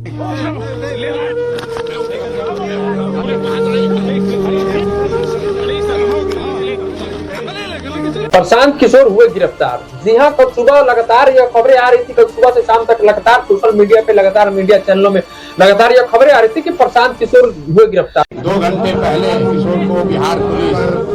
प्रशांत किशोर हुए गिरफ्तार। जी हां, कल सुबह लगातार यह खबरें आ रही थी, कल सुबह से शाम तक लगातार सोशल मीडिया पे, लगातार मीडिया चैनलों में लगातार यह खबरें आ रही थी कि प्रशांत किशोर हुए गिरफ्तार। 2 घंटे पहले किशोर को बिहार पुलिस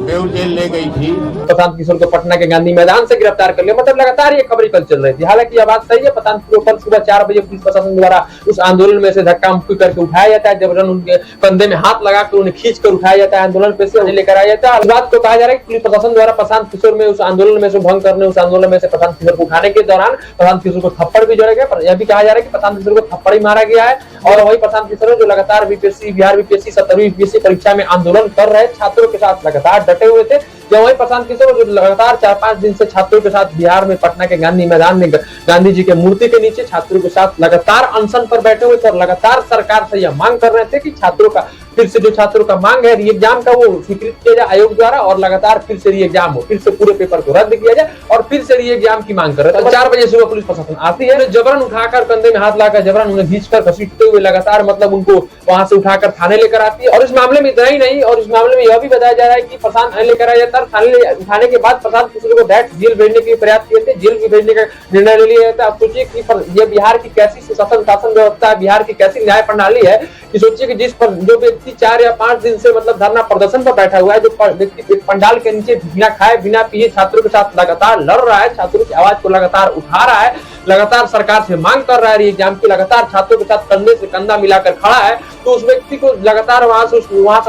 बेऊर जेल ले गई थी। प्रशांत किशोर को पटना के गांधी मैदान से गिरफ्तार कर लिया। मतलब लगातार ये खबरें कल चल रही थी। हालांकि यह बात सही है, प्रशांत किशोर कल सुबह 4 बजे पुलिस प्रशासन द्वारा उस आंदोलन में से धक्का मुक्की करके उठाया जाता है, जबरन उनके कंधे में हाथ लगाकर उन्हें खींच कर उठाया जाता है, आंदोलन पे से लेकर आया जाता है। इस बात को कहा जा रहा है कि पुलिस प्रशासन द्वारा प्रशांत किशोर में उस आंदोलन में से भंग करने, उस आंदोलन में से प्रशांत किशोर को उठाने के दौरान प्रशांत किशोर को थप्पड़ भी जोड़ा गया। यह भी कहा जा रहा है कि प्रशांत किशोर को थप्पड़ ही मारा गया है। और वही प्रशांत किशोर जो लगातार बिहार बीपीएससी 17वीं बीपीएससी परीक्षा में आंदोलन कर रहे छात्रों के साथ लगातार डटे हुए थे। वही प्रशांत किशोर जो लगातार 4-5 दिन से छात्रों के साथ बिहार में पटना के गांधी मैदान में गांधी जी के मूर्ति के नीचे छात्रों के साथ लगातार अनशन पर बैठे हुए थे और लगातार सरकार से यह मांग कर रहे थे कि छात्रों का फिर से जो छात्रों का मांग है री एग्जाम का वो स्वीकृत किया जाए आयोग द्वारा, और लगातार फिर से री एग्जाम हो, फिर से पूरे पेपर को रद्द किया जाए और फिर से री एग्जाम की मांग कर रहे थे। 4 बजे सुबह पुलिस प्रशासन आती है, जबरन उठाकर कंधे में हाथ लाकर जबरन उन्हें खींचकर घसीटते हुए लगातार मतलब उनको वहां से उठाकर थाने लेकर आती है। और इस मामले में इतना ही नहीं, और इस मामले में यह भी बताया जा रहा है कि प्रशांत थाने लेकर आया जाता है। उठाने के बाद प्रशांत किशोर को डायरेक्ट जेल भेजने के प्रयास किए थे, जेल भी भेजने का निर्णय ले लिया जाता है। आप सोचिए कि ये बिहार की कैसी शासन व्यवस्था है, बिहार की कैसी न्याय प्रणाली है कि सोचिए कि जिस पर जो व्यक्ति 4 या 5 दिन से मतलब धरना प्रदर्शन पर बैठा हुआ है, जो व्यक्ति पंडाल के नीचे बिना खाए बिना पिए छात्रों के साथ लगातार लड़ रहा है, छात्रों की आवाज को लगातार उठा रहा है, लगातार सरकार से मांग कर रहा है एग्जाम की, लगातार छात्रों के साथ कंधे से कंधा मिलाकर खड़ा है, तो उस व्यक्ति को लगातार वहां से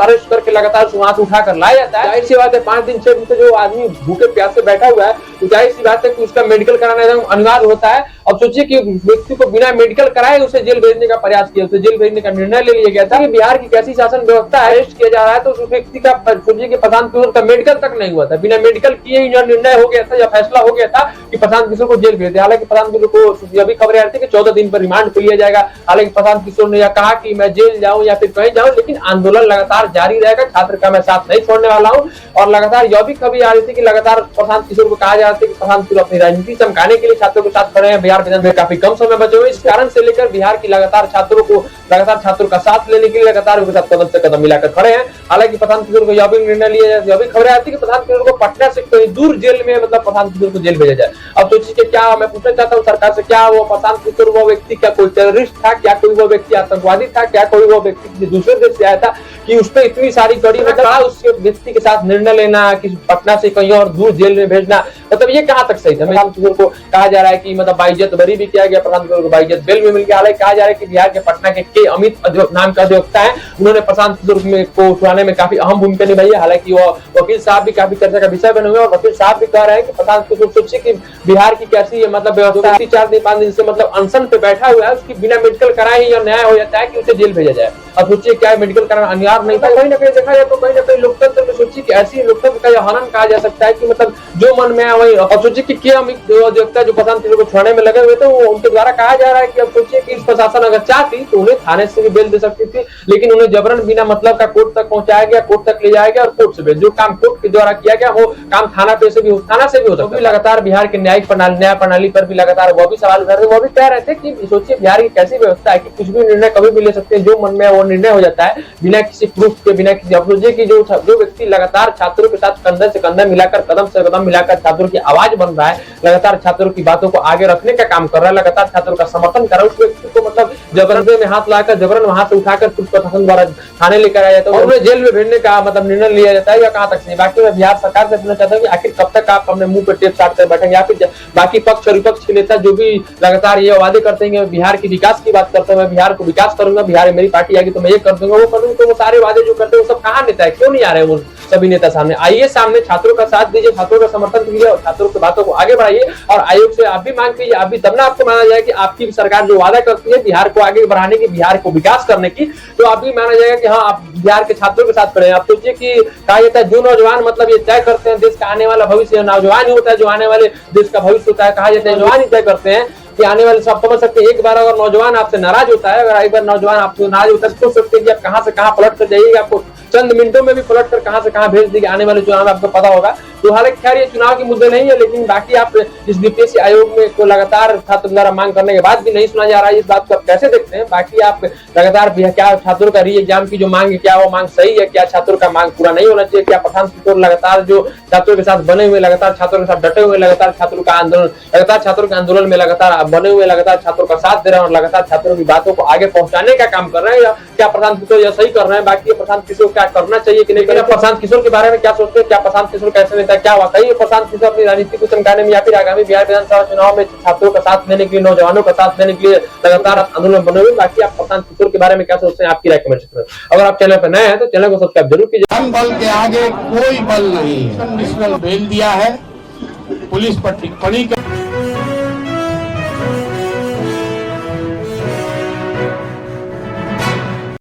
अरेस्ट करके लगातार वहां से उठाकर लाया जाता है। जाहिर सी बात है 5 दिन 6 दिन से जो आदमी भूखे प्यासे बैठा हुआ है, तो जाहिर सी बात है कि उसका मेडिकल कराना एकदम अनिवार्य होता है। अब सोचिए कि व्यक्ति को बिना मेडिकल कराए उसे जेल भेजने का प्रयास किया, उसे जेल भेजने का निर्णय ले लिया गया था। कि बिहार की कैसी शासन व्यवस्था अरेस्ट किया जा रहा है, तो उस व्यक्ति का सोचिए कि प्रशांत किशोर का मेडिकल तक नहीं हुआ था, बिना मेडिकल किए ही निर्णय हो गया था या फैसला हो गया था कि प्रशांत किशोर को जेल भेज दे। हालांकि प्रशांत किशोर को अभी खबरें आ रही थी कि 14 दिन पर रिमांड पे लिया जाएगा। हालांकि प्रशांत किशोर ने यह कहा कि मैं जेल जाऊं या फिर कहीं जाऊं, लेकिन आंदोलन लगातार जारी रहेगा, छात्र का मैं साथ नहीं छोड़ने वाला हूं। और लगातार यह भी खबरें आ रही थी कि लगातार प्रशांत किशोर को कहा जा रहा था कि प्रशांत किशोर अपनी राजनीति चमकाने के लिए छात्रों के साथ खड़े हैं। बिहार विधान में काफी कम समय बचे हुए, इस कारण से लेकर बिहार की लगातार छात्रों का साथ लेने के लिए लगातार उनके साथ कदम से कदम मिलाकर खड़े हैं। हालांकि प्रशांत किशोर को यह भी निर्णय लिया जाए, यह भी खबरें आती है कि प्रशांत किशोर को पटना से कहीं दूर जेल में मतलब प्रशांत किशोर को जेल भेजा जाए। अब सोचिए कि क्या मैं पूछना चाहता हूँ सरकार से, क्या वो प्रशांत किशोर वो व्यक्ति क्या कोई टेररिस्ट था, क्या कोई वो व्यक्ति आतंकवादी था, क्या कोई वो व्यक्ति किसी दूसरे देश से आया था कि उस पर इतनी सारी कड़ी मतलब उस व्यक्ति के साथ निर्णय लेना कि पटना से कहीं और दूर जेल में भेजना, मतलब ये कहां तक सही था। प्रशांत किशोर को कहा जा रहा है कि मतलब बाइज्जत बरी भी किया गया, प्रशांत किशोर को बाइज्जत बेल में मिल गया। हालांकि कहा जा रहा है कि बिहार के पटना के अमित नाम का अधिवक्ता है, उन्होंने प्रशांत किशोर को छुड़ाने में काफी अहम भूमिका निभाई है। हालांकि वो वकील साहब भी काफी चर्चा का विषय बने हुए और वकील साहब भी कह रहे हैं कि प्रशांत किशोर सोचिए कि बिहार की कैसी मतलब व्यवस्था 4-5 दिन से मतलब अनशन पे बैठा हुआ है, उसकी बिना मेडिकल कराए ही न्याय हो जाता है कि उसे जेल भेजा जाए। अब सोचिए क्या मेडिकल कराना अनिवार्य नहीं था। कहीं ना कहीं देखा जाए तो कहीं ना कहीं लोकतंत्र में सोचिए कि ऐसी लोकतंत्र का यह हनन कहा जा सकता है कि मतलब जो मन में है वही। अब सोचिए कि क्या अधिवक्ता जो प्रशांत किशोर को छुड़ाने में लगे हुए थे, उनके द्वारा कहा जा रहा है कि अब सोचिए कि इस प्रशासन अगर चाहती तो उन्हें थाने से भी बेल दे सकती थी, लेकिन उन्हें जबरन बिना मतलब का कोर्ट तक पहुंचाया गया, कोर्ट तक ले जाया गया और कोर्ट से बेल, जो काम कोर्ट के द्वारा किया गया वो काम थाना से भी हो सकता है। लगातार बिहार के न्याय प्रणाली पर भी लगातार वो भी सवाल उठा रहे थे। वो भी कह रहे थे कि सोचिए बिहार की कैसी व्यवस्था है कि कुछ भी निर्णय कभी भी ले सकते हैं, जो मन में वो निर्णय हो जाता है बिना किसी प्रूफ के, बिना किसी अप्रोचे की। जो व्यक्ति लगातार छात्रों के साथ कंधे से कंधा मिलाकर कदम से कदम मिलाकर छात्रों की आवाज बन रहा है, लगातार छात्रों की बातों को आगे रखने का काम कर रहा है, लगातार छात्रों का समर्थन कर रहा है, उस व्यक्ति को मतलब जबरदस्ती में हाथ लाकर जबरन वहां से उठाकर प्रशासन द्वारा थाने लेकर आया जाता है और उन्हें जेल में भेजने का मतलब निर्णय लिया जाता है। या कहां तक सही। बाकी मैं बिहार सरकार से पूछना चाहता हूँ कि आखिर कब तक आप अपने मुंह पे टेप साटकर बैठेंगे, या फिर बाकी पक्ष और विपक्ष के नेता जो भी लगातार ये वादे करते हैं बिहार की विकास की बात करते हैं, मैं बिहार को विकास करूंगा, बिहार में मेरी पार्टी आएगी तो मैं ये कर दूंगा वो कर दूंगा, तो वो सारे वादे जो करते हैं वो सब कहां नेता है, क्यों नहीं आ रहे वो सभी नेता सामने? आइए सामने, छात्रों का साथ दीजिए, छात्रों का समर्थन कीजिए और छात्रों की बातों को आगे बढ़ाइए। और आयोग से आप भी मांग कीजिए, आप भी तब ना आपको माना जाए कि आपकी सरकार जो वादा करती है बिहार को आगे बढ़ाने की, बिहार को विकास करने की, तो आप भी माना जाएगा कि हाँ आप बिहार के छात्रों के साथ खड़े हैं। आप सोचिए कि कहा जाता है जो नौजवान मतलब ये तय करते हैं देश का आने वाला भविष्य, नौजवान ही होता है जो आने वाले देश का भविष्य होता है। कहा जाता है नौजवान ही तय करते हैं कि आने वाले सब समझ सकते हैं। एक बार अगर नौजवान आपसे नाराज होता है, अगर एक बार नौजवान आपसे नाराज होता है, सोच सकते हैं कि आप कहां से कहां पलट कर जाइएगा, आपको चंद मिनटों में भी पलट कर कहां से कहां भेज दी आने वाले चुनाव में, आपको पता होगा। तो हालांकि खैर ये चुनाव के मुद्दे नहीं है, लेकिन बाकी आप इस बीपीएससी आयोग में को लगातार छात्र द्वारा मांग करने के बाद भी नहीं सुना जा रहा है, इस बात को आप कैसे देखते हैं? बाकी आप लगातार क्या छात्रों का री एग्जाम की जो मांग है, क्या वो मांग सही है? क्या छात्रों का मांग पूरा नहीं होना चाहिए? क्या प्रशांत किशोर लगातार जो छात्रों के साथ बने हुए, लगातार छात्रों के साथ डटे हुए, लगातार छात्रों का आंदोलन, लगातार छात्रों के आंदोलन में लगातार बने हुए, लगातार छात्रों का साथ दे रहे हैं और लगातार छात्रों की बातों को आगे पहुंचाने का काम कर रहे हैं, या क्या प्रशांत किशोर यह सही कर रहे हैं? बाकी प्रशांत किशोर क्या करना चाहिए कि नहीं करना? प्रशांत किशोर के बारे में क्या सोचते हैं? क्या प्रशांत किशोर कैसे नेता? क्या वाकई प्रशांत किशोर अपनी राजनीति को चमकाने में या फिर आगामी बिहार विधानसभा चुनाव में छात्रों का साथ देने के लिए, नौजवानों का साथ देने के लिए लगातार आंदोलन बने हुए? बाकी आप प्रशांत किशोर के बारे में क्या सोचते हैं? आपकी राय कमेंट सेक्शन में। अगर आप चैनल पर नए हैं तो चैनल को सब्सक्राइब जरूर कीजिए। धन बल के आगे कोई बल नहीं है। कंडीशनल बेल दिया है, पुलिस पर टिप्पणी